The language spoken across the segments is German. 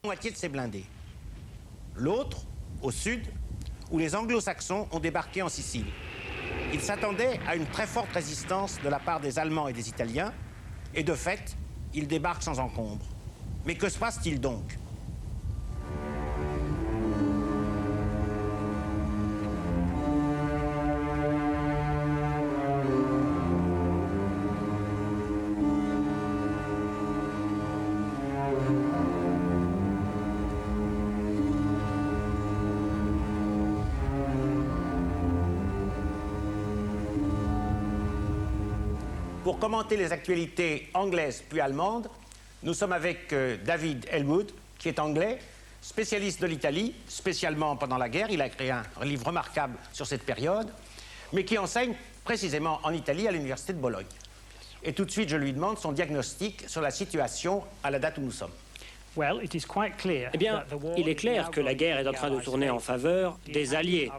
Moitié de ces blindés. L'autre, au sud, où les anglo-saxons ont débarqué en Sicile. Ils s'attendaient à une très forte résistance de la part des Allemands et des Italiens, et de fait, ils débarquent sans encombre. Mais que se passe-t-il donc ? Pour commenter les actualités anglaises puis allemandes, nous sommes avec David Ellwood, qui est anglais, spécialiste de l'Italie, spécialement pendant la guerre. Il a écrit un livre remarquable sur cette période, mais qui enseigne précisément en Italie à l'université de Bologne. Et tout de suite, je lui demande son diagnostic sur la situation à la date où nous sommes. Eh bien, il est clair que la guerre est en train de tourner en faveur des Alliés.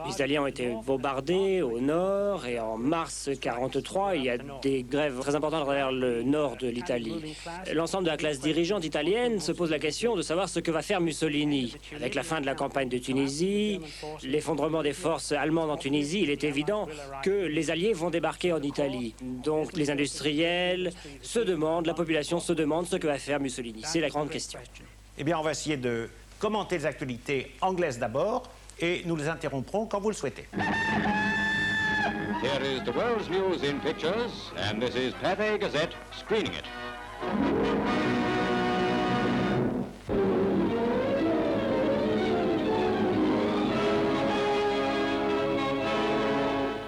Les Alliés ont été bombardés au nord et en mars 1943, il y a des grèves très importantes vers le nord de l'Italie. L'ensemble de la classe dirigeante italienne se pose la question de savoir ce que va faire Mussolini. Avec la fin de la campagne de Tunisie, l'effondrement des forces allemandes en Tunisie, il est évident que les Alliés vont débarquer en Italie. Donc les industriels se demandent, la population se demande ce que va faire Mussolini. C'est la grande question. Eh bien, on va essayer de commenter les actualités anglaises d'abord, et nous les interromprons quand vous le souhaitez. Here is the world's news in pictures, and this is Pathé Gazette screening it.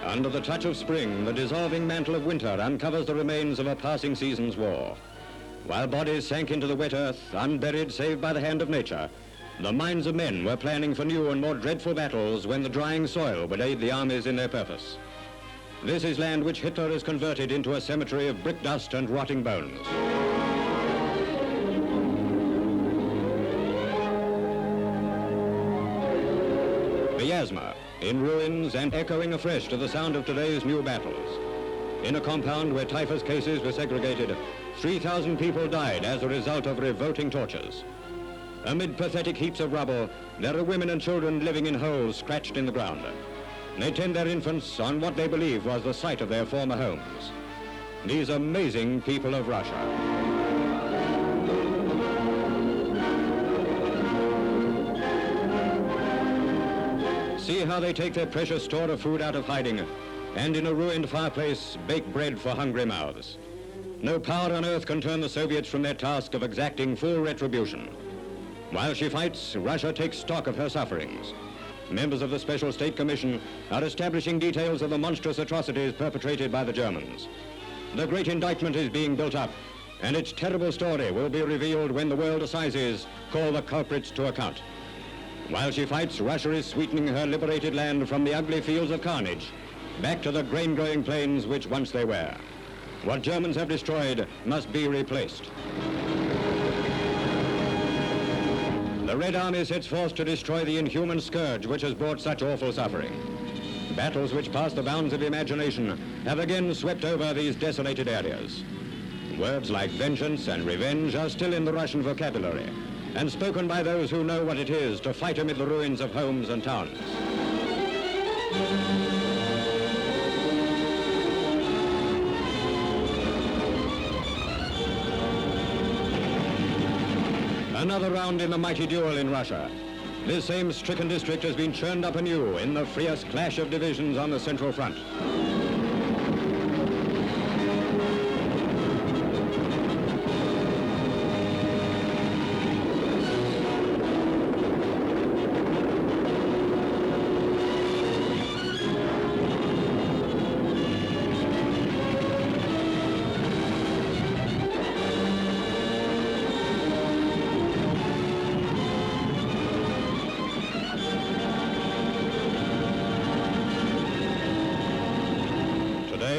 Under the touch of spring, the dissolving mantle of winter uncovers the remains of a passing season's war. While bodies sank into the wet earth, unburied save by the hand of nature, the minds of men were planning for new and more dreadful battles when the drying soil would aid the armies in their purpose. This is land which Hitler has converted into a cemetery of brick dust and rotting bones. Vyazma, in ruins and echoing afresh to the sound of today's new battles. In a compound where typhus cases were segregated, 3,000 people died as a result of revolting tortures. Amid pathetic heaps of rubble, there are women and children living in holes scratched in the ground. They tend their infants on what they believe was the site of their former homes. These amazing people of Russia. See how they take their precious store of food out of hiding, and in a ruined fireplace bake bread for hungry mouths. No power on earth can turn the Soviets from their task of exacting full retribution. While she fights, Russia takes stock of her sufferings. Members of the Special State Commission are establishing details of the monstrous atrocities perpetrated by the Germans. The great indictment is being built up, and its terrible story will be revealed when the World Assizes call the culprits to account. While she fights, Russia is sweetening her liberated land from the ugly fields of carnage back to the grain-growing plains which once they were. What Germans have destroyed must be replaced. The Red Army sets forth to destroy the inhuman scourge which has brought such awful suffering. Battles which pass the bounds of imagination have again swept over these desolated areas. Words like vengeance and revenge are still in the Russian vocabulary, and spoken by those who know what it is to fight amid the ruins of homes and towns. Another round in the mighty duel in Russia. This same stricken district has been churned up anew in the fierce clash of divisions on the Central Front.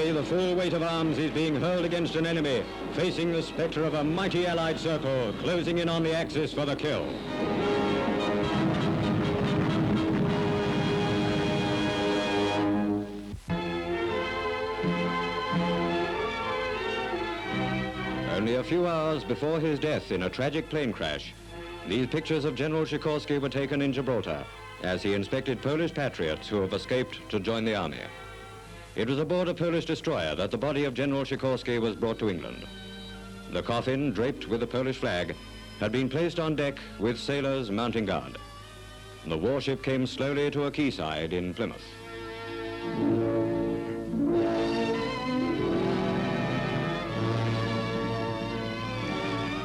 The full weight of arms is being hurled against an enemy, facing the spectre of a mighty Allied circle, closing in on the Axis for the kill. Only a few hours before his death in a tragic plane crash, These pictures of General Sikorski were taken in Gibraltar as he inspected Polish patriots who have escaped to join the army. It was aboard a Polish destroyer that the body of General Sikorski was brought to England. The coffin, draped with the Polish flag, had been placed on deck with sailors mounting guard. The warship came slowly to a quayside in Plymouth.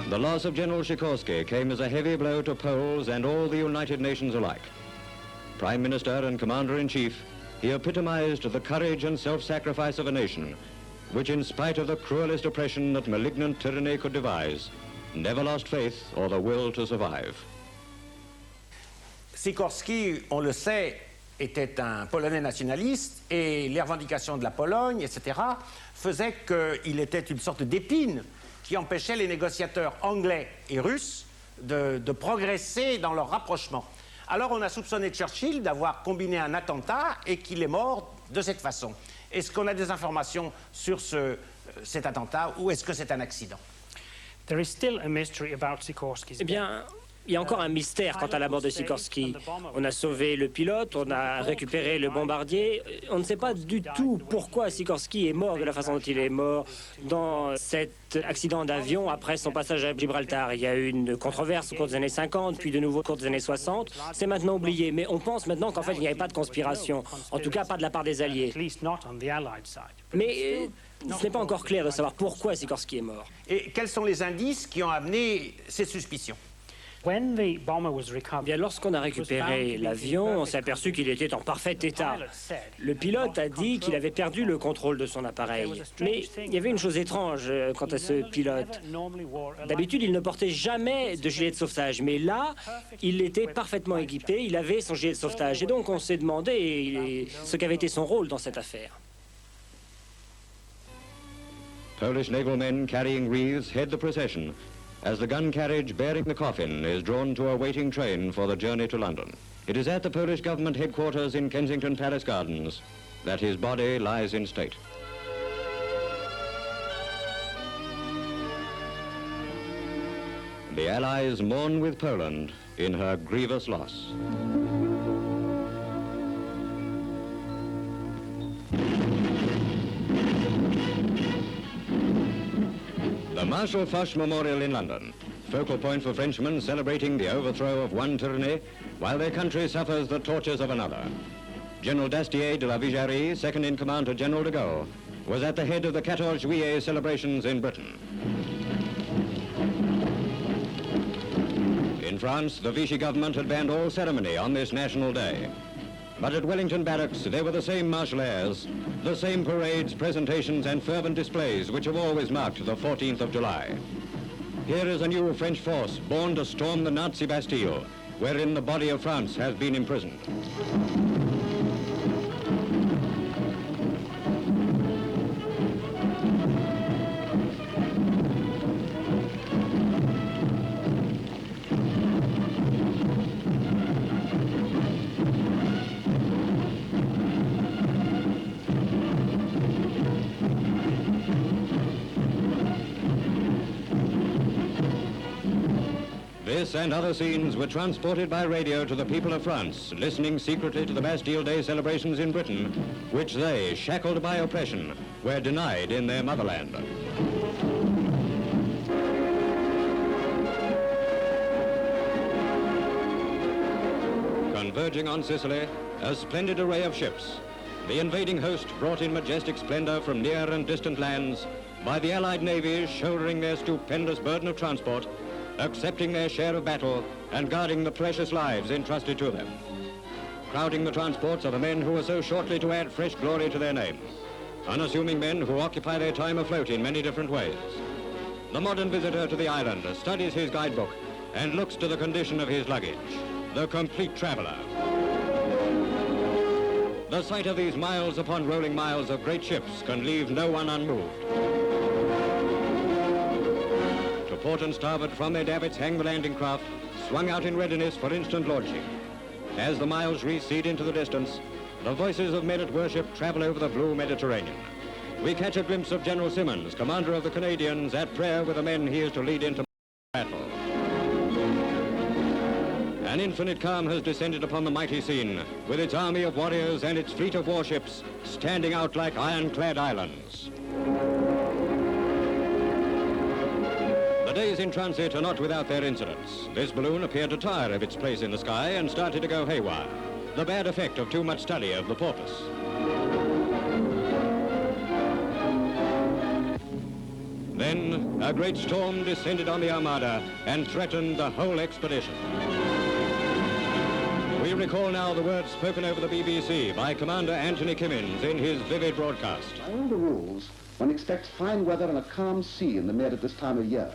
The loss of General Sikorski came as a heavy blow to Poles and all the United Nations alike. Prime Minister and Commander-in-Chief, he epitomized the courage and self-sacrifice of a nation, which in spite of the cruelest oppression that malignant tyranny could devise, never lost faith or the will to survive. Sikorski, on le sait, était un Polonais nationaliste et les revendications de la Pologne, etc., faisaient qu'il était une sorte d'épine qui empêchait les négociateurs anglais et russes de progresser dans leur rapprochement. Alors on a soupçonné Churchill d'avoir combiné un attentat et qu'il est mort de cette façon. Est-ce qu'on a des informations sur cet attentat ou est-ce que c'est un accident? Eh bien, il y a encore un mystère quant à la mort de Sikorski. On a sauvé le pilote, on a récupéré le bombardier. On ne sait pas du tout pourquoi Sikorski est mort de la façon dont il est mort dans cet accident d'avion après son passage à Gibraltar. Il y a eu une controverse au cours des années 50, puis de nouveau au cours des années 60. C'est maintenant oublié, mais on pense maintenant qu'en fait, il n'y avait pas de conspiration. En tout cas, pas de la part des Alliés. Mais ce n'est pas encore clair de savoir pourquoi Sikorski est mort. Et quels sont les indices qui ont amené ces suspicions? Bien, lorsqu'on a récupéré l'avion, on s'est aperçu qu'il était en parfait état. Le pilote a dit qu'il avait perdu le contrôle de son appareil. Mais il y avait une chose étrange quant à ce pilote. D'habitude, il ne portait jamais de gilet de sauvetage, mais là, il était parfaitement équipé, il avait son gilet de sauvetage. Et donc, on s'est demandé ce qu'avait été son rôle dans cette affaire. Polish naval men carrying wreaths head the procession as the gun carriage bearing the coffin is drawn to a waiting train for the journey to London. It is at the Polish government headquarters in Kensington Palace Gardens that his body lies in state. The Allies mourn with Poland in her grievous loss. The Marshal Foch Memorial in London, focal point for Frenchmen celebrating the overthrow of one tyranny while their country suffers the tortures of another. General Dastier de la Vigerie, second in command to General de Gaulle, was at the head of the 14 Juillet celebrations in Britain. In France, the Vichy government had banned all ceremony on this national day. But at Wellington Barracks, there were the same martial airs, the same parades, presentations, and fervent displays which have always marked the 14th of July. Here is a new French force born to storm the Nazi Bastille, wherein the body of France has been imprisoned. This and other scenes were transported by radio to the people of France, listening secretly to the Bastille Day celebrations in Britain, which they, shackled by oppression, were denied in their motherland. Converging on Sicily, a splendid array of ships. The invading host brought in majestic splendor from near and distant lands by the Allied navies shouldering their stupendous burden of transport, accepting their share of battle and guarding the precious lives entrusted to them. Crowding the transports are the men who are so shortly to add fresh glory to their name, unassuming men who occupy their time afloat in many different ways. The modern visitor to the island studies his guidebook and looks to the condition of his luggage, the complete traveler. The sight of these miles upon rolling miles of great ships can leave no one unmoved. Port and starboard from their davits hang the landing craft, swung out in readiness for instant launching. As the miles recede into the distance, the voices of men at worship travel over the blue Mediterranean. We catch a glimpse of General Simmons, commander of the Canadians, at prayer with the men he is to lead into battle. An infinite calm has descended upon the mighty scene, with its army of warriors and its fleet of warships standing out like ironclad islands. The days in transit are not without their incidents. This balloon appeared to tire of its place in the sky and started to go haywire, the bad effect of too much study of the porpoise. Then a great storm descended on the Armada and threatened the whole expedition. We recall now the words spoken over the BBC by Commander Anthony Kimmins in his vivid broadcast. By all the rules, one expects fine weather and a calm sea in the Med at this time of year.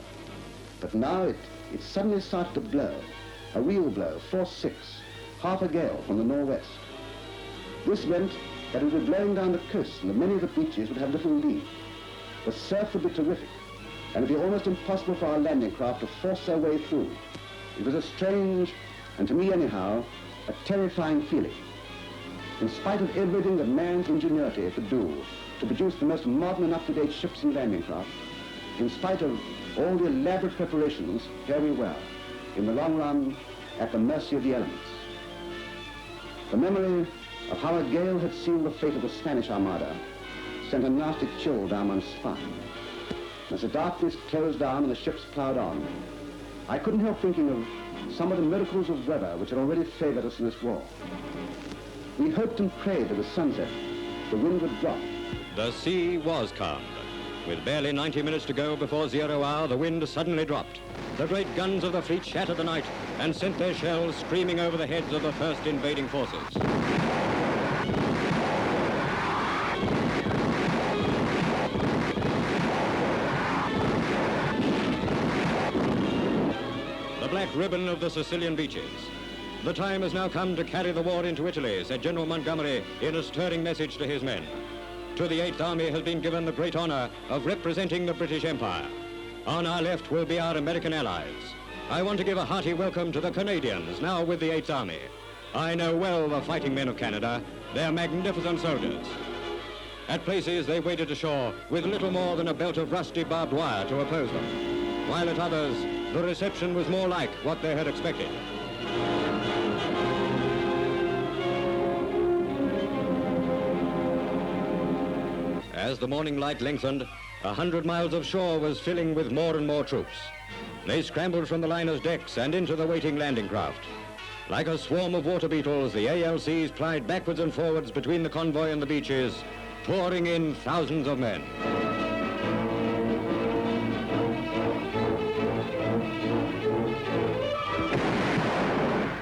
But now it suddenly started to blow, a real blow, force 6, half a gale from the northwest. This meant that it would be blowing down the coast and that many of the beaches would have little lee. The surf would be terrific, and it would be almost impossible for our landing craft to force their way through. It was a strange, and to me anyhow, a terrifying feeling. In spite of everything that man's ingenuity could do to produce the most modern and up-to-date ships and landing craft, in spite of all the elaborate preparations, here we were, in the long run, at the mercy of the elements. The memory of how a gale had sealed the fate of the Spanish Armada sent a nasty chill down one's spine. As the darkness closed down and the ships ploughed on, I couldn't help thinking of some of the miracles of weather which had already favored us in this war. We hoped and prayed that with sunset, the wind would drop. The sea was calmed. With barely 90 minutes to go before 0 hour, the wind suddenly dropped. The great guns of the fleet shattered the night and sent their shells screaming over the heads of the first invading forces. The black ribbon of the Sicilian beaches. The time has now come to carry the war into Italy, said General Montgomery in a stirring message to his men. To the 8th Army has been given the great honor of representing the British Empire. On our left will be our American allies. I want to give a hearty welcome to the Canadians, now with the 8th Army. I know well the fighting men of Canada. They're magnificent soldiers. At places, they waded ashore with little more than a belt of rusty barbed wire to oppose them, while at others, the reception was more like what they had expected. As the morning light lengthened, 100 miles of shore was filling with more and more troops. They scrambled from the liner's decks and into the waiting landing craft. Like a swarm of water beetles, the ALCs plied backwards and forwards between the convoy and the beaches, pouring in thousands of men.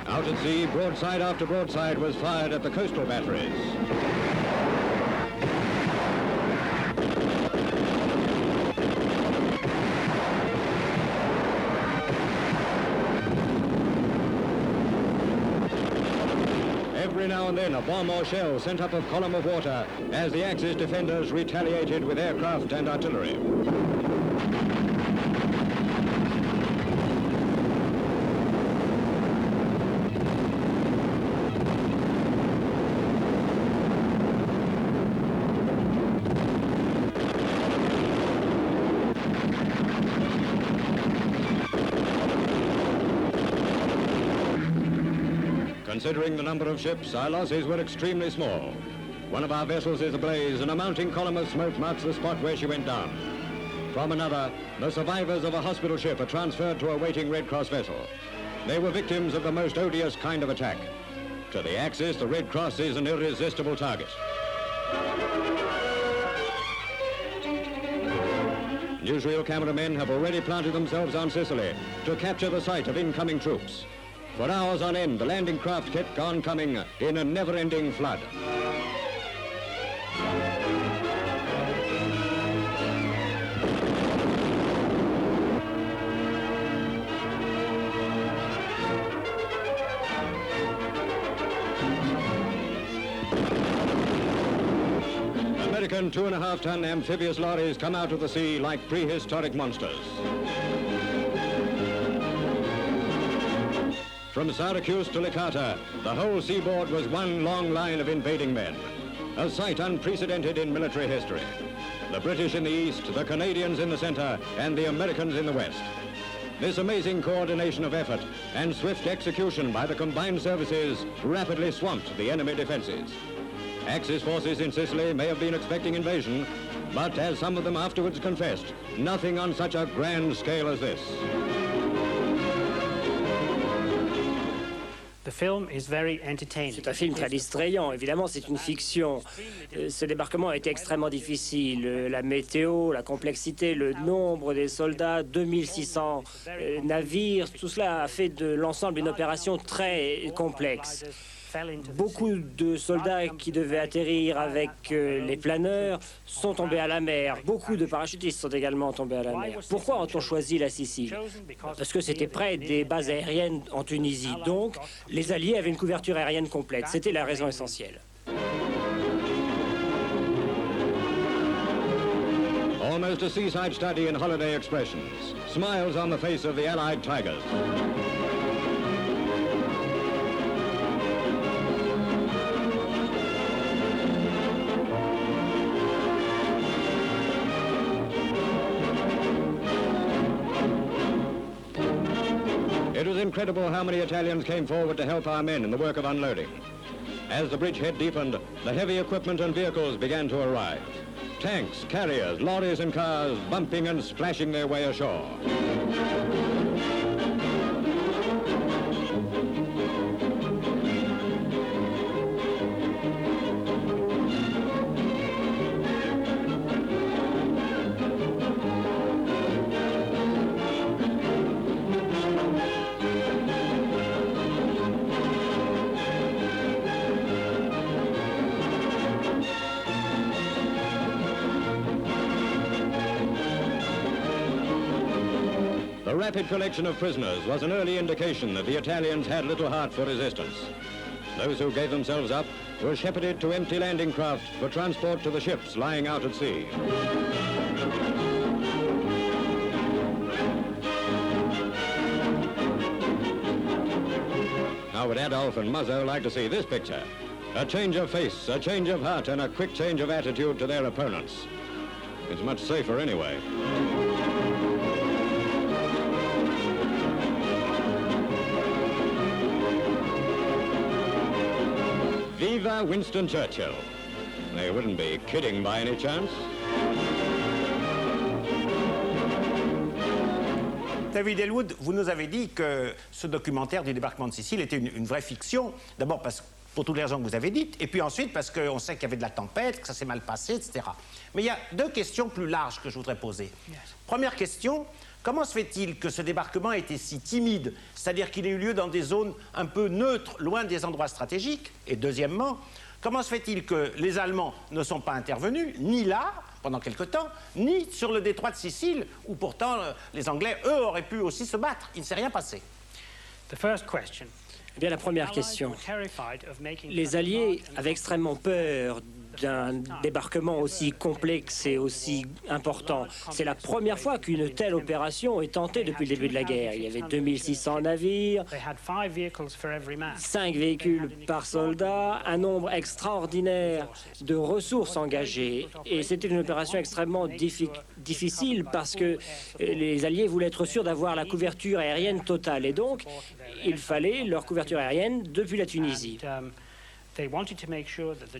Out at sea, broadside after broadside was fired at the coastal batteries. Every now and then, a bomb or shell sent up a column of water as the Axis defenders retaliated with aircraft and artillery. Considering the number of ships, our losses were extremely small. One of our vessels is ablaze, and a mounting column of smoke marks the spot where she went down. From another, the survivors of a hospital ship are transferred to a waiting Red Cross vessel. They were victims of the most odious kind of attack. To the Axis, the Red Cross is an irresistible target. Newsreel cameramen have already planted themselves on Sicily to capture the sight of incoming troops. For hours on end, the landing craft kept on coming in a never-ending flood. American 2.5-ton amphibious lorries come out of the sea like prehistoric monsters. From Syracuse to Licata, the whole seaboard was one long line of invading men, a sight unprecedented in military history. The British in the east, the Canadians in the center, and the Americans in the west. This amazing coordination of effort and swift execution by the combined services rapidly swamped the enemy defenses. Axis forces in Sicily may have been expecting invasion, but as some of them afterwards confessed, nothing on such a grand scale as this. C'est un film très distrayant. Évidemment, c'est une fiction. Ce débarquement a été extrêmement difficile. La météo, la complexité, le nombre des soldats, 2600 navires, tout cela a fait de l'ensemble une opération très complexe. Beaucoup de soldats qui devaient atterrir avec les planeurs sont tombés à la mer. Beaucoup de parachutistes sont également tombés à la mer. Pourquoi a-t-on choisi la Sicile? Parce que c'était près des bases aériennes en Tunisie. Donc, les Alliés avaient une couverture aérienne complète. C'était la raison essentielle. Almost a seaside study in holiday expressions. Smiles on the face of the Allied tigers. It was incredible how many Italians came forward to help our men in the work of unloading. As the bridgehead deepened, the heavy equipment and vehicles began to arrive. Tanks, carriers, lorries and cars bumping and splashing their way ashore. The rapid collection of prisoners was an early indication that the Italians had little heart for resistance. Those who gave themselves up were shepherded to empty landing craft for transport to the ships lying out at sea. How would Adolf and Muzzo like to see this picture? A change of face, a change of heart, and a quick change of attitude to their opponents. It's much safer anyway. Viva Winston Churchill. They wouldn't be kidding by any chance. David Ellwood, vous nous avez dit que ce documentaire du débarquement de Sicile était une vraie fiction. D'abord pour toutes les raisons que vous avez dites, et puis ensuite parce qu'on sait qu'il y avait de la tempête, que ça s'est mal passé, etc. Mais il y a deux questions plus larges que je voudrais poser. Yes. Première question, comment se fait-il que ce débarquement ait été si timide, c'est-à-dire qu'il ait eu lieu dans des zones un peu neutres, loin des endroits stratégiques? Et deuxièmement, comment se fait-il que les Allemands ne sont pas intervenus, ni là, pendant quelque temps, ni sur le détroit de Sicile, où pourtant les Anglais, eux, auraient pu aussi se battre? Il ne s'est rien passé. Eh bien, la première question. Les Alliés avaient extrêmement peur d'un débarquement aussi complexe et aussi important. C'est la première fois qu'une telle opération est tentée depuis le début de la guerre. Il y avait 2600 navires, 5 véhicules par soldat, un nombre extraordinaire de ressources engagées. Et c'était une opération extrêmement difficile parce que les Alliés voulaient être sûrs d'avoir la couverture aérienne totale. Et donc, il fallait leur couverture aérienne depuis la Tunisie.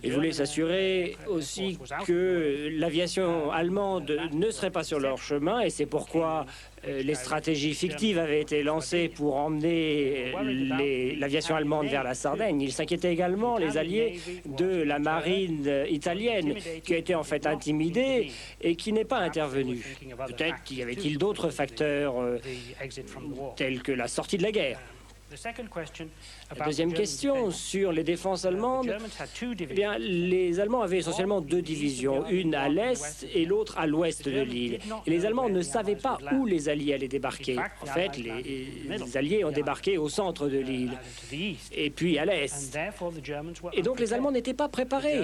Ils voulaient s'assurer aussi que l'aviation allemande ne serait pas sur leur chemin, et c'est pourquoi les stratégies fictives avaient été lancées pour emmener l'aviation allemande vers la Sardaigne. Ils s'inquiétaient également, les Alliés, de la marine italienne, qui a été en fait intimidée et qui n'est pas intervenue. Peut-être qu'il y avait-il d'autres facteurs tels que la sortie de la guerre. La deuxième question sur les défenses allemandes, eh bien, les Allemands avaient essentiellement deux divisions, une à l'est et l'autre à l'ouest de l'île. Et les Allemands ne savaient pas où les Alliés allaient débarquer. En fait, les Alliés ont débarqué au centre de l'île et puis à l'est. Et donc les Allemands n'étaient pas préparés.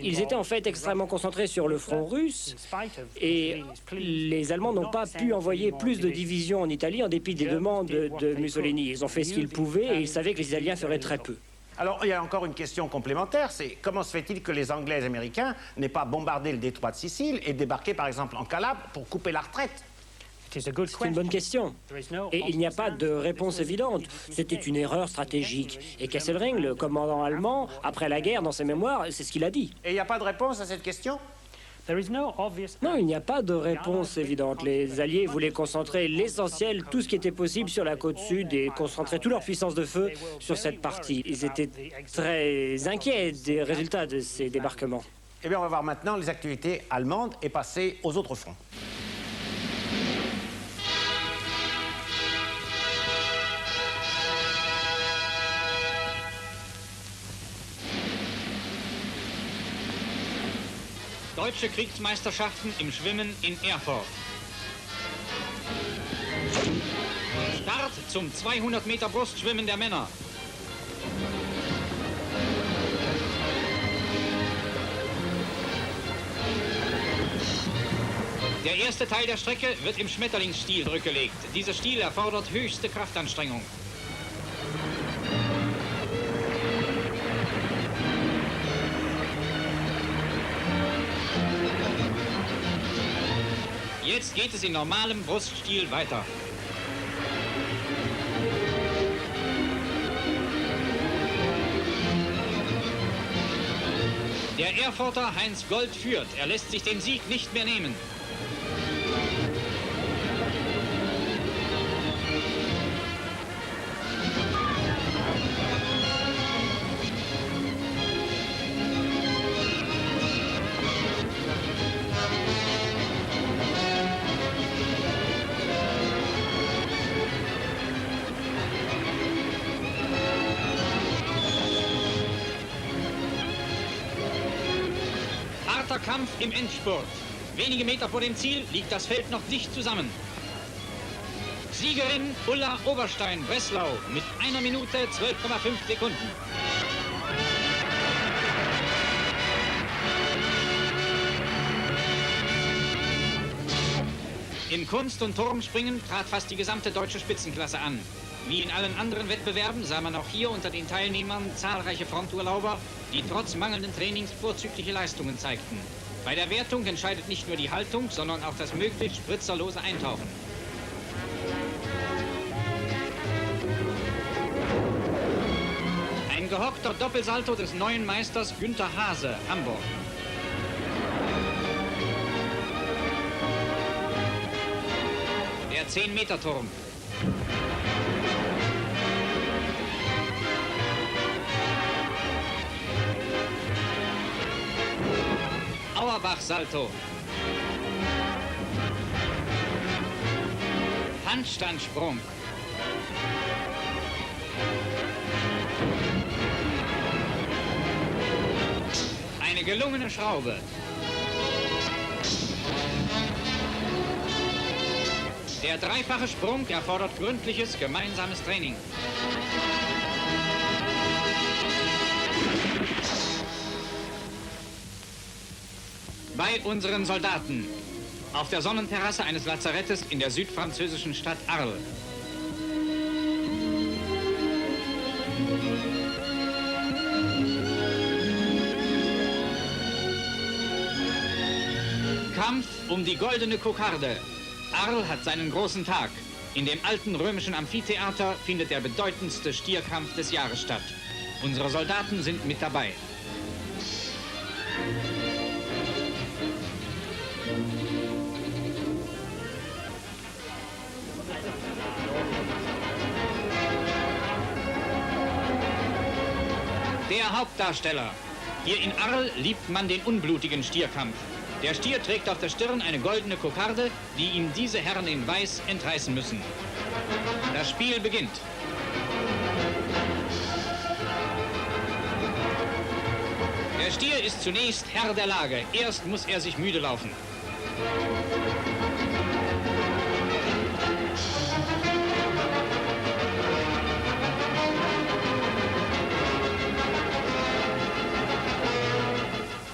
Ils étaient en fait extrêmement concentrés sur le front russe et les Allemands n'ont pas pu envoyer plus de divisions en Italie en dépit des demandes de Mussolini. Ils ont fait ce qu'ils pouvaient et ils savaient que les Italiens feraient très peu. Alors, il y a encore une question complémentaire, c'est comment se fait-il que les Anglais et les Américains n'aient pas bombardé le détroit de Sicile et débarqué, par exemple, en Calabre pour couper la retraite? C'est une bonne question. Et il n'y a pas de réponse évidente. C'était une erreur stratégique. Et Kesselring, le commandant allemand, après la guerre, dans ses mémoires, c'est ce qu'il a dit. Et il n'y a pas de réponse à cette question? Non, il n'y a pas de réponse évidente. Les Alliés voulaient concentrer l'essentiel, tout ce qui était possible sur la côte sud et concentrer toute leur puissance de feu sur cette partie. Ils étaient très inquiets des résultats de ces débarquements. Eh bien, on va voir maintenant les activités allemandes et passer aux autres fronts. Deutsche Kriegsmeisterschaften im Schwimmen in Erfurt. Start zum 200 Meter Brustschwimmen der Männer. Der erste Teil der Strecke wird im Schmetterlingsstil zurückgelegt. Dieser Stil erfordert höchste Kraftanstrengung. Jetzt geht es in normalem Bruststil weiter. Der Erfurter Heinz Gold führt. Er lässt sich den Sieg nicht mehr nehmen. Kampf im Endspurt. Wenige Meter vor dem Ziel liegt das Feld noch dicht zusammen. Siegerin Ulla Oberstein, Breslau, mit 1 Minute 12,5 Sekunden. Im Kunst- und Turmspringen trat fast die gesamte deutsche Spitzenklasse an. Wie in allen anderen Wettbewerben sah man auch hier unter den Teilnehmern zahlreiche Fronturlauber, die trotz mangelnden Trainings vorzügliche Leistungen zeigten. Bei der Wertung entscheidet nicht nur die Haltung, sondern auch das möglichst spritzerlose Eintauchen. Ein gehockter Doppelsalto des neuen Meisters Günther Hase, Hamburg. Der 10-Meter-Turm. Auerbach-Salto. Handstandsprung. Eine gelungene Schraube. Der dreifache Sprung erfordert gründliches gemeinsames Training. Bei unseren Soldaten auf der Sonnenterrasse eines Lazarettes in der südfranzösischen Stadt Arles. Kampf um die goldene Kokarde. Arles hat seinen großen Tag. In dem alten römischen Amphitheater findet der bedeutendste Stierkampf des Jahres statt. Unsere Soldaten sind mit dabei. Der Hauptdarsteller. Hier in Arles liebt man den unblutigen Stierkampf. Der Stier trägt auf der Stirn eine goldene Kokarde, die ihm diese Herren in Weiß entreißen müssen. Das Spiel beginnt. Der Stier ist zunächst Herr der Lage. Erst muss er sich müde laufen.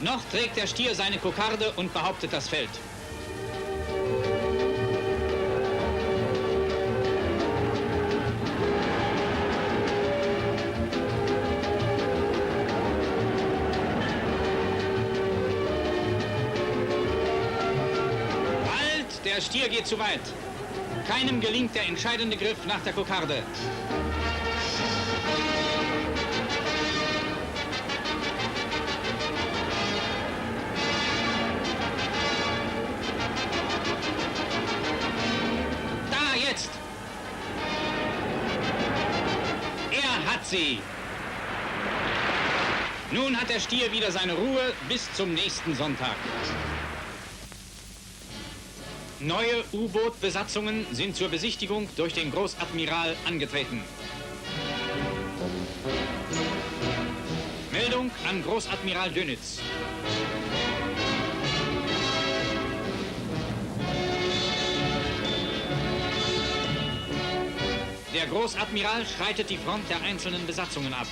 Noch trägt der Stier seine Kokarde und behauptet das Feld. Halt! Der Stier geht zu weit. Keinem gelingt der entscheidende Griff nach der Kokarde. Da, jetzt! Er hat sie! Nun hat der Stier wieder seine Ruhe bis zum nächsten Sonntag. Neue U-Boot-Besatzungen sind zur Besichtigung durch den Großadmiral angetreten. Meldung an Großadmiral Dönitz. Der Großadmiral schreitet die Front der einzelnen Besatzungen ab.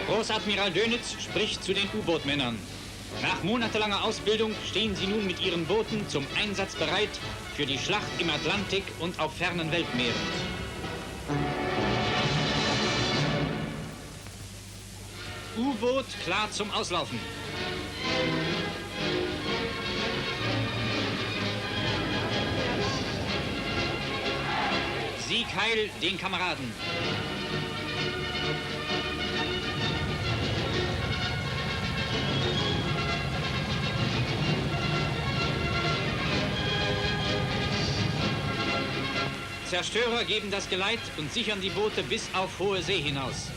Großadmiral Dönitz spricht zu den U-Boot-Männern. Nach monatelanger Ausbildung stehen sie nun mit ihren Booten zum Einsatz bereit für die Schlacht im Atlantik und auf fernen Weltmeeren. U-Boot klar zum Auslaufen. Sieg heil den Kameraden. Zerstörer geben das Geleit und sichern die Boote bis auf hohe See hinaus.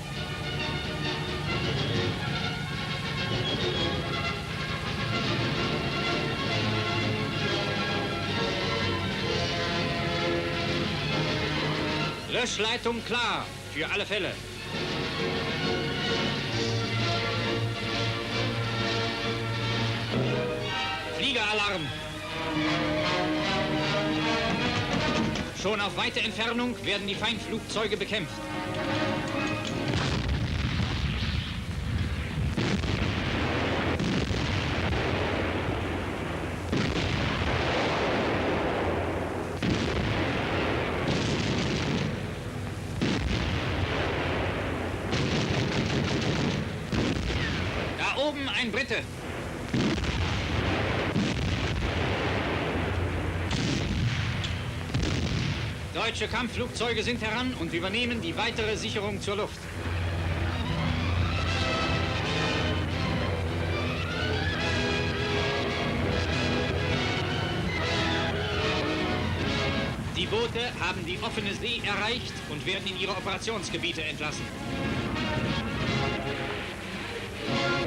Löschleitung klar, für alle Fälle. Fliegeralarm. Schon auf weite Entfernung werden die Feindflugzeuge bekämpft. Da oben ein Brite. Deutsche Kampfflugzeuge sind heran und übernehmen die weitere Sicherung zur Luft. Die Boote haben die offene See erreicht und werden in ihre Operationsgebiete entlassen.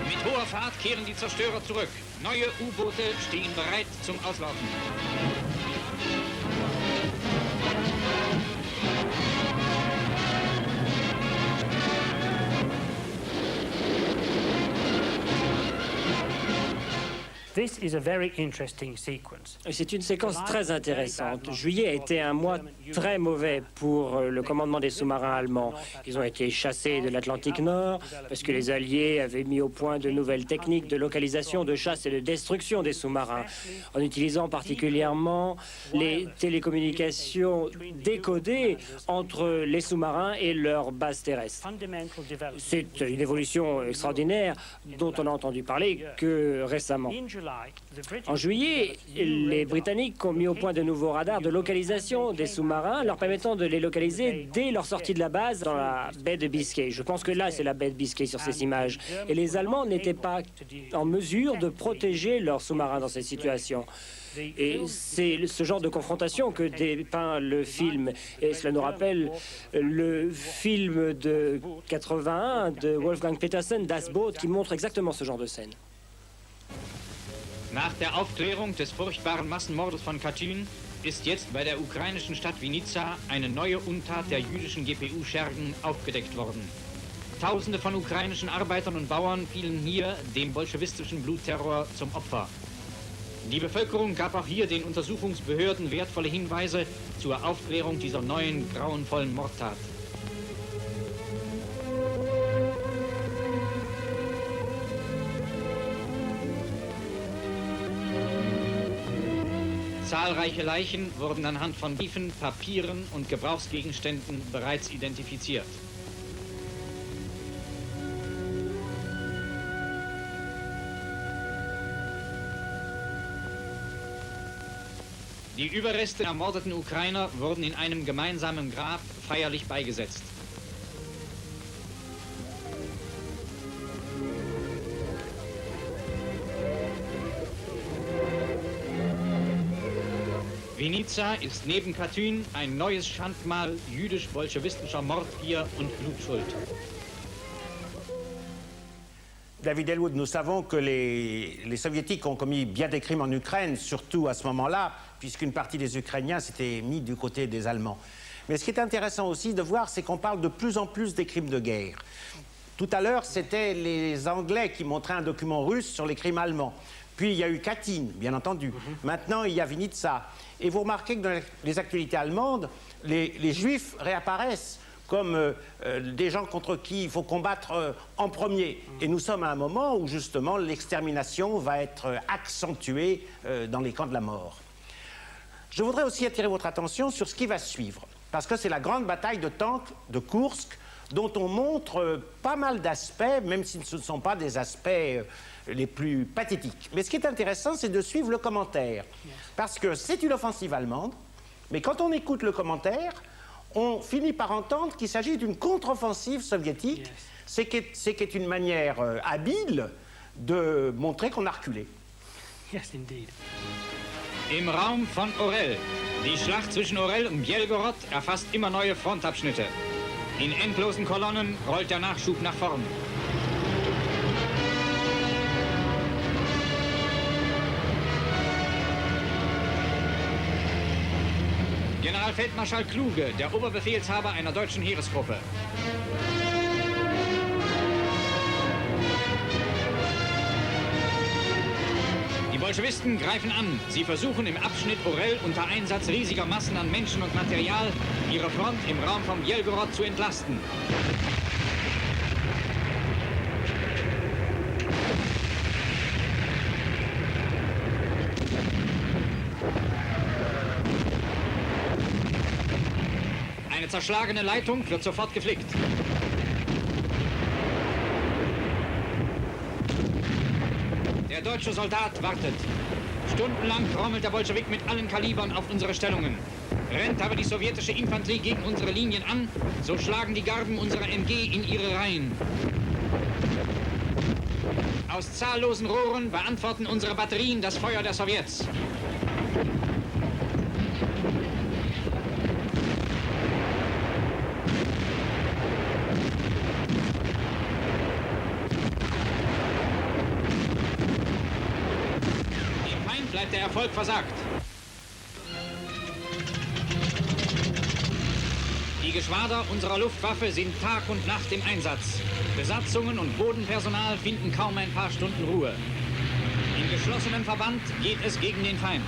Mit hoher Fahrt kehren die Zerstörer zurück. Neue U-Boote stehen bereit zum Auslaufen. C'est une séquence très intéressante. Juillet a été un mois très mauvais pour le commandement des sous-marins allemands. Ils ont été chassés de l'Atlantique Nord parce que les Alliés avaient mis au point de nouvelles techniques de localisation, de chasse et de destruction des sous-marins, en utilisant particulièrement les télécommunications décodées entre les sous-marins et leurs bases terrestres. C'est une évolution extraordinaire dont on n'a entendu parler que récemment. En juillet, les Britanniques ont mis au point de nouveaux radars de localisation des sous-marins, leur permettant de les localiser dès leur sortie de la base dans la baie de Biscay. Je pense que là, c'est la baie de Biscay sur ces images. Et les Allemands n'étaient pas en mesure de protéger leurs sous-marins dans cette situation. Et c'est ce genre de confrontation que dépeint le film. Et cela nous rappelle le film de 81 de Wolfgang Petersen, Das Boot, qui montre exactement ce genre de scène. Nach der Aufklärung des furchtbaren Massenmordes von Katyn ist jetzt bei der ukrainischen Stadt Vinica eine neue Untat der jüdischen GPU-Schergen aufgedeckt worden. Tausende von ukrainischen Arbeitern und Bauern fielen hier dem bolschewistischen Blutterror zum Opfer. Die Bevölkerung gab auch hier den Untersuchungsbehörden wertvolle Hinweise zur Aufklärung dieser neuen, grauenvollen Mordtat. Zahlreiche Leichen wurden anhand von Briefen, Papieren und Gebrauchsgegenständen bereits identifiziert. Die Überreste der ermordeten Ukrainer wurden in einem gemeinsamen Grab feierlich beigesetzt. Vinica ist neben Katyn ein neues Schandmal jüdisch-bolschewistischer Mordgier und Blutschuld. David Ellwood, nous savons que les Soviétiques ont commis bien des crimes en Ukraine, surtout à ce moment-là, puisqu'une partie des Ukrainiens s'était mis du côté des Allemands. Mais ce qui est intéressant aussi de voir, c'est qu'on parle de plus en plus des crimes de guerre. Tout à l'heure, c'était les Anglais qui montraient un document russe sur les crimes allemands. Puis il y a eu Katyn, bien entendu. Maintenant, il y a Vinica. Et vous remarquez que dans les actualités allemandes, les Juifs réapparaissent comme des gens contre qui il faut combattre en premier. Et nous sommes à un moment où, justement, l'extermination va être accentuée dans les camps de la mort. Je voudrais aussi attirer votre attention sur ce qui va suivre, parce que c'est la grande bataille de tanks de Koursk, dont on montre pas mal d'aspects, même si ce ne sont pas des aspects les plus pathétiques. Mais ce qui est intéressant, c'est de suivre le commentaire, parce que c'est une offensive allemande, mais quand on écoute le commentaire, on finit par entendre qu'il s'agit d'une contre-offensive soviétique, ce qui est une manière habile de montrer qu'on a reculé. Yes, indeed. Im Raum von Orel. Die Schlacht zwischen Orel und Bjelgorod erfasst immer neue Frontabschnitte. In endlosen Kolonnen rollt der Nachschub nach vorn. Generalfeldmarschall Kluge, der Oberbefehlshaber einer deutschen Heeresgruppe. Die Bolschewisten greifen an. Sie versuchen im Abschnitt Orel unter Einsatz riesiger Massen an Menschen und Material ihre Front im Raum von Bjelgorod zu entlasten. Eine zerschlagene Leitung wird sofort geflickt. Der deutsche Soldat wartet. Stundenlang trommelt der Bolschewik mit allen Kalibern auf unsere Stellungen. Rennt aber die sowjetische Infanterie gegen unsere Linien an, so schlagen die Garben unserer MG in ihre Reihen. Aus zahllosen Rohren beantworten unsere Batterien das Feuer der Sowjets. Bleibt der Erfolg versagt. Die Geschwader unserer Luftwaffe sind Tag und Nacht im Einsatz. Besatzungen und Bodenpersonal finden kaum ein paar Stunden Ruhe. In geschlossenem Verband geht es gegen den Feind.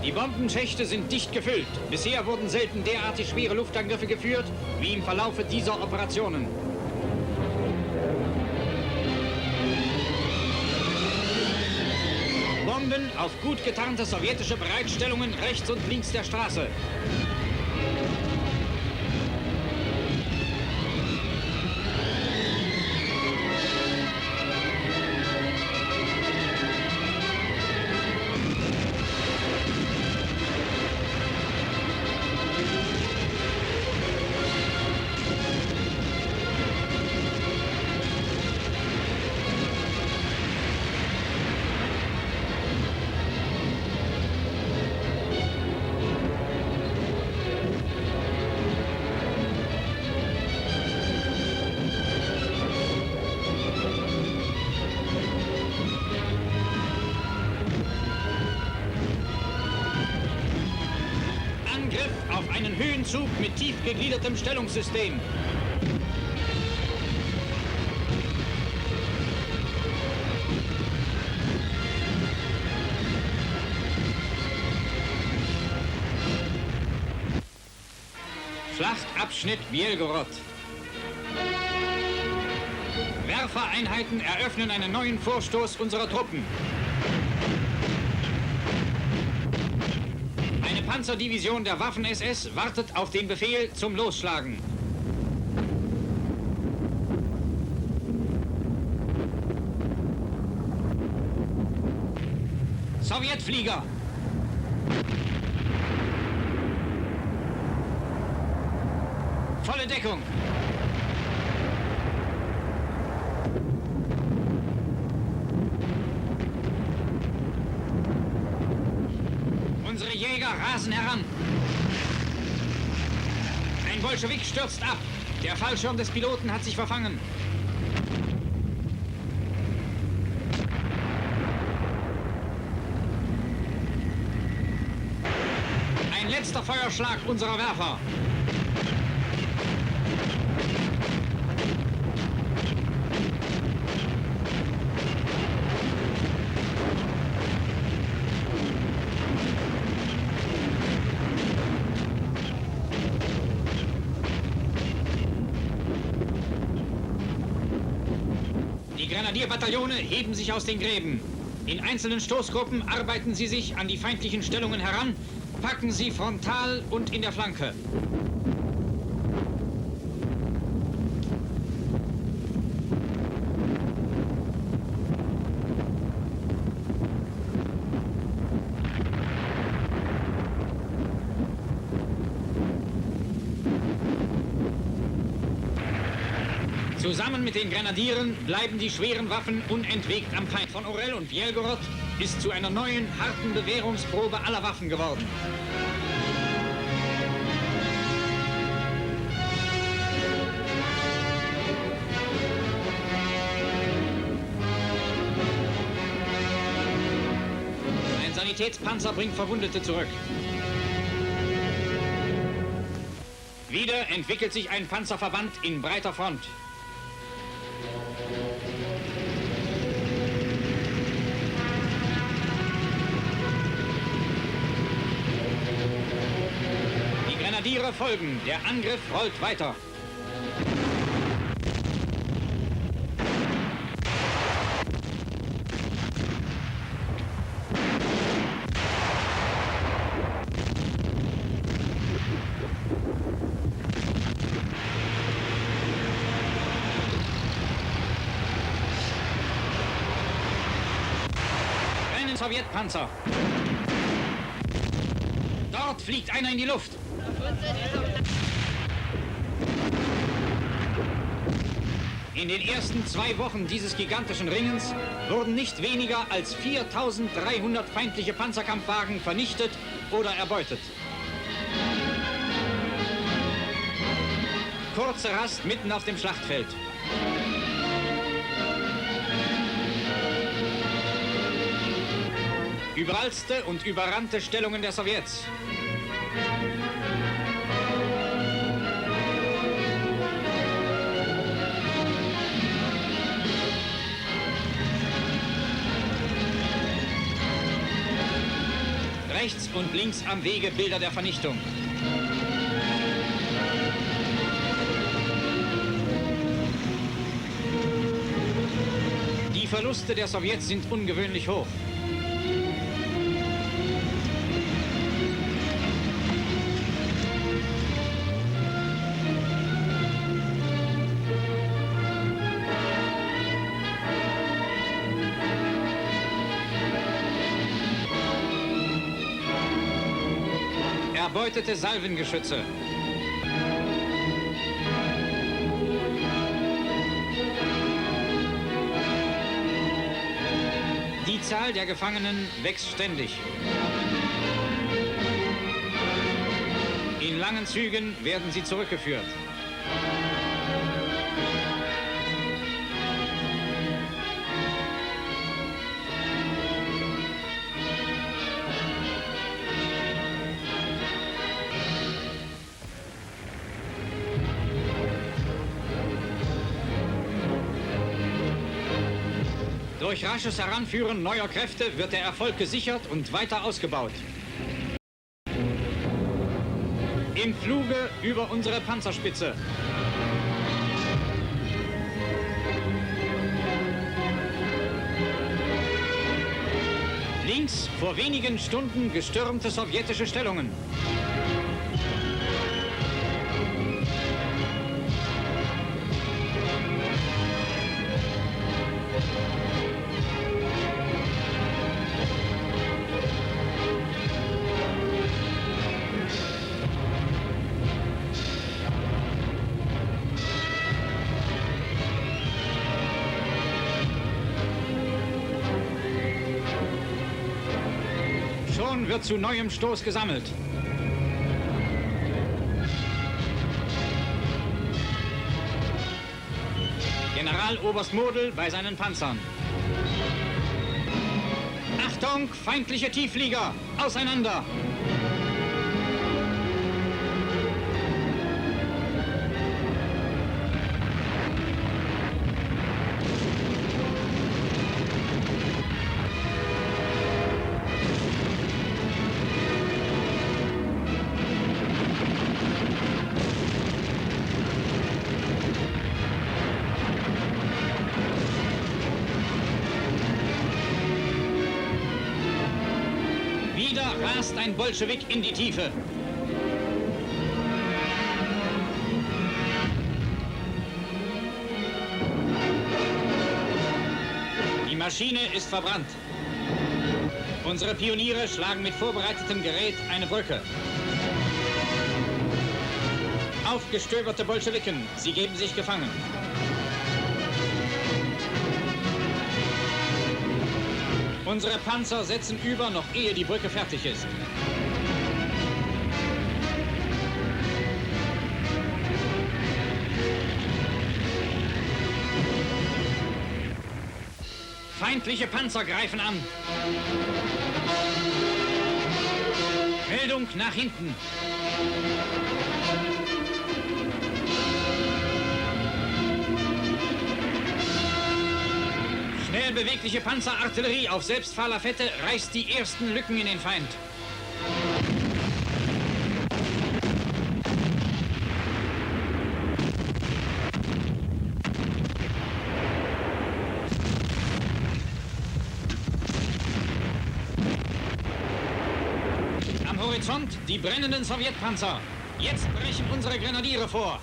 Die Bombenschächte sind dicht gefüllt. Bisher wurden selten derartig schwere Luftangriffe geführt, wie im Verlaufe dieser Operationen. Bomben auf gut getarnte sowjetische Bereitstellungen rechts und links der Straße. auf einen Höhenzug mit tief gegliedertem Stellungssystem. Schlachtabschnitt Bielgorod. Werfereinheiten eröffnen einen neuen Vorstoß unserer Truppen. Eine Panzerdivision der Waffen-SS wartet auf den Befehl zum Losschlagen. Sowjetflieger! Volle Deckung! Unsere Jäger rasen heran. Ein Bolschewik stürzt ab. Der Fallschirm des Piloten hat sich verfangen. Ein letzter Feuerschlag unserer Werfer. Die Grenadierbataillone heben sich aus den Gräben. In einzelnen Stoßgruppen arbeiten sie sich an die feindlichen Stellungen heran, packen sie frontal und in der Flanke. Zusammen mit den Grenadieren bleiben die schweren Waffen unentwegt am Feind. Von Orel und Bielgorod ist zu einer neuen, harten Bewährungsprobe aller Waffen geworden. Ein Sanitätspanzer bringt Verwundete zurück. Wieder entwickelt sich ein Panzerverband in breiter Front. Die Grenadiere folgen. Der Angriff rollt weiter. Sowjetpanzer. Dort fliegt einer in die Luft. In den ersten 2 Wochen dieses gigantischen Ringens wurden nicht weniger als 4.300 feindliche Panzerkampfwagen vernichtet oder erbeutet. Kurze Rast mitten auf dem Schlachtfeld. Überallste und überrannte Stellungen der Sowjets. Rechts und links am Wege Bilder der Vernichtung. Die Verluste der Sowjets sind ungewöhnlich hoch. Erbeutete Salvengeschütze. Die Zahl der Gefangenen wächst ständig. In langen Zügen werden sie zurückgeführt. Durch rasches Heranführen neuer Kräfte wird der Erfolg gesichert und weiter ausgebaut. Im Fluge über unsere Panzerspitze. Links vor wenigen Stunden gestürmte sowjetische Stellungen. Schon wird zu neuem Stoß gesammelt. Generaloberst Model bei seinen Panzern. Achtung, feindliche Tiefflieger! Auseinander! Wieder rast ein Bolschewik in die Tiefe. Die Maschine ist verbrannt. Unsere Pioniere schlagen mit vorbereitetem Gerät eine Brücke. Aufgestöberte Bolschewiken, sie geben sich gefangen. Unsere Panzer setzen über, noch ehe die Brücke fertig ist. Feindliche Panzer greifen an. Meldung nach hinten. Schnell bewegliche Panzerartillerie auf Selbstfahrlafette reißt die ersten Lücken in den Feind. Am Horizont die brennenden Sowjetpanzer. Jetzt brechen unsere Grenadiere vor.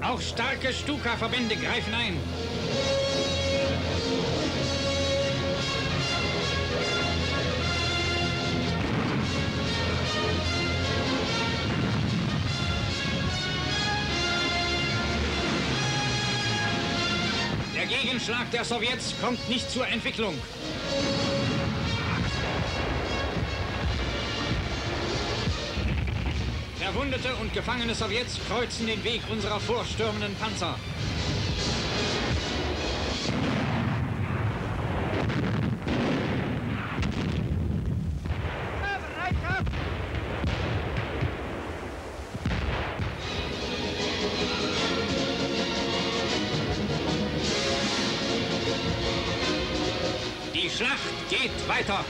Auch starke Stuka-Verbände greifen ein. Der Gegenschlag der Sowjets kommt nicht zur Entwicklung. Verwundete und gefangene Sowjets kreuzen den Weg unserer vorstürmenden Panzer. Die Schlacht geht weiter.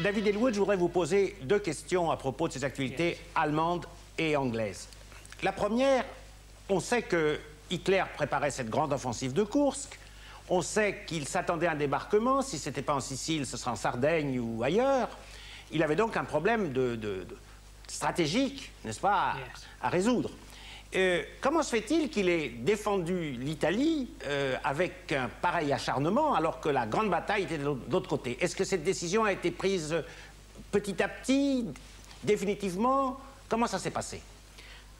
David Ellwood, je voudrais vous poser deux questions à propos de ces actualités allemandes et anglaises. La première, on sait que Hitler préparait cette grande offensive de Kursk. On sait qu'il s'attendait à un débarquement. Si ce n'était pas en Sicile, ce sera en Sardaigne ou ailleurs. Il avait donc un problème stratégique, n'est-ce pas, à résoudre. Comment se fait-il qu'il ait défendu l'Italie avec un pareil acharnement alors que la grande bataille était de l'autre côté? Est-ce que cette décision a été prise petit à petit, définitivement? Comment ça s'est passé?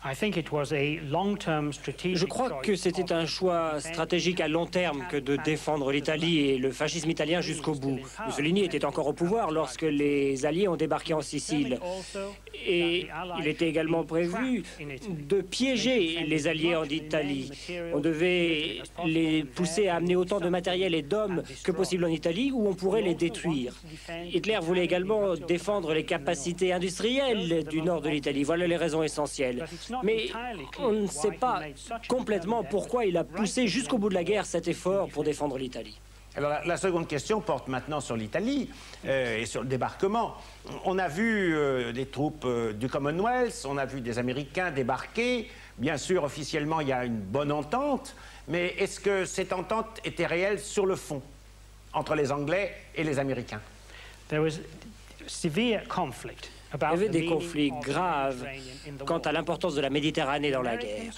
Je crois que c'était un choix stratégique à long terme que de défendre l'Italie et le fascisme italien jusqu'au bout. Mussolini était encore au pouvoir lorsque les Alliés ont débarqué en Sicile. Et il était également prévu de piéger les Alliés en Italie. On devait les pousser à amener autant de matériel et d'hommes que possible en Italie où on pourrait les détruire. Hitler voulait également défendre les capacités industrielles du nord de l'Italie. Voilà les raisons essentielles. Mais on ne sait pas complètement pourquoi il a poussé jusqu'au bout de la guerre cet effort pour défendre l'Italie. Alors la seconde question porte maintenant sur l'Italie et sur le débarquement. On a vu des troupes du Commonwealth, on a vu des Américains débarquer. Bien sûr, officiellement, il y a une bonne entente, mais est-ce que cette entente était réelle sur le fond entre les Anglais et les Américains? Il y avait des conflits graves quant à l'importance de la Méditerranée dans la guerre.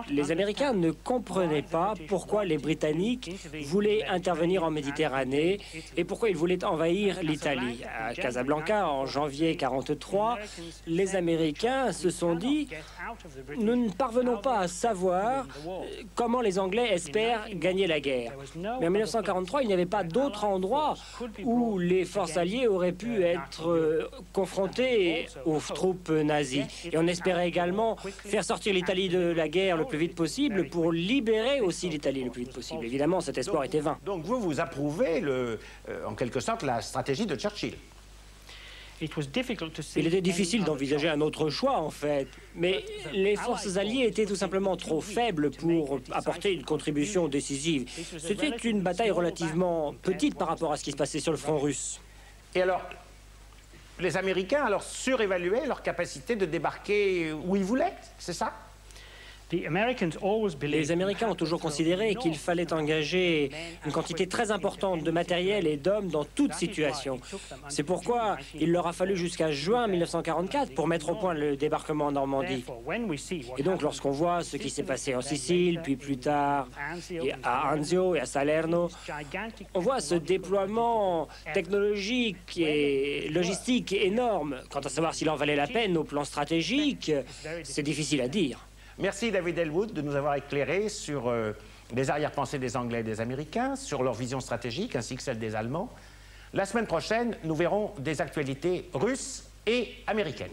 Les Américains ne comprenaient pas pourquoi les Britanniques voulaient intervenir en Méditerranée et pourquoi ils voulaient envahir l'Italie. À Casablanca, en janvier 1943, les Américains se sont dit « Nous ne parvenons pas à savoir comment les Anglais espèrent gagner la guerre ». Mais en 1943, il n'y avait pas d'autre endroit où les forces alliées auraient pu être confrontées aux troupes nazies. Et on espérait également faire sortir l'Italie de la guerre le plus vite possible pour libérer aussi l'Italie le plus vite possible. Évidemment, cet espoir était vain. Donc vous approuvez, en quelque sorte, la stratégie de Churchill. Il était difficile d'envisager un autre choix, en fait. Mais les forces alliées étaient tout simplement trop faibles pour apporter une contribution décisive. C'était une bataille relativement petite par rapport à ce qui se passait sur le front russe. Et alors, les Américains surévaluaient leur capacité de débarquer où ils voulaient, c'est ça? Les Américains ont toujours considéré qu'il fallait engager une quantité très importante de matériel et d'hommes dans toute situation. C'est pourquoi il leur a fallu jusqu'à juin 1944 pour mettre au point le débarquement en Normandie. Et donc, lorsqu'on voit ce qui s'est passé en Sicile, puis plus tard à Anzio et à Salerno, on voit ce déploiement technologique et logistique énorme. Quant à savoir s'il en valait la peine au plan stratégique, c'est difficile à dire. Merci David Ellwood de nous avoir éclairé sur les arrière-pensées des Anglais et des Américains, sur leur vision stratégique ainsi que celle des Allemands. La semaine prochaine, nous verrons des actualités russes et américaines.